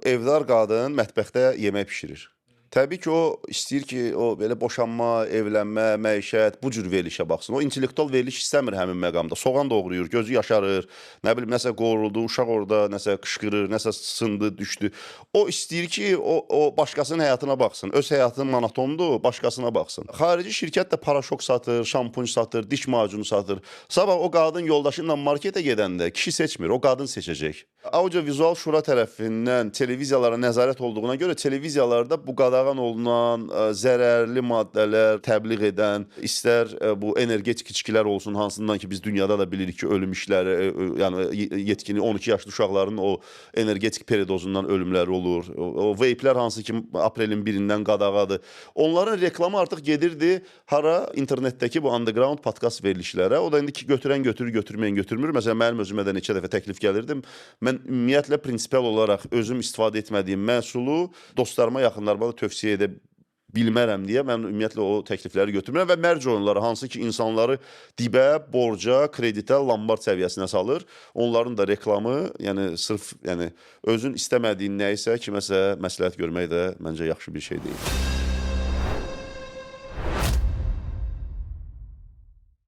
Evdar qadın mətbəxdə yemək bişirir. Təbii ki, o istəyir ki, o belə boşanma, evlənmə, məişət bu cür verilişə baxsın. O intellektual veriliş istəmir həmin məqamda. Soğan doğrayır, gözü yaşarır, nə bilim nəsə qovruldu, uşaq orada nəsə qışqırır, nəsə sındı, düşdü. O istəyir ki, o başqasının həyatına baxsın. Öz həyatı monotondur, başqasına baxsın. Xarici şirkət də paraşok satır, şampun satır, diş macunu satır. Sabah o qadın yoldaşı ilə marketə gedəndə kişi seçmir, o qadın seçəcək. Audiovizual Şura tərəfindən televiziyalara nəzarət olduğuna görə televiziyalarda bu qadağan olunan zərərli maddələr təbliğ edən, istər bu energetik içkilər olsun, hansından ki biz dünyada da bilirik ki, ölüm işləri, yəni yetkin 12 yaşlı uşaqların o energetik peridozundan ölümləri olur. O veyplər hansı ki aprelin 1-dən qadağadır. Onların reklamı artıq gedirdi hara internetdəki bu underground podkast verilişlərə. O da indi ki götürən götürür, götürməyən götürmür. Məsələn, mənim özümə də neçə dəfə təklif gəlirdi. Mən ümumiyyətlə prinsipal olaraq özüm istifadə etmədiyim məhsulu dostlarıma, yaxınlarıma da tövsiyə edə bilmərəm deyə mən ümumiyyətlə o təklifləri götürmürəm və mərc oyunları hansı ki insanları dibə, borca, kreditə, lombard səviyyəsinə salır. Onların da reklamı, yəni sırf yəni özün istəmədiyin nə isə kiməsə məsləhət görmək də məncə yaxşı bir şey deyil.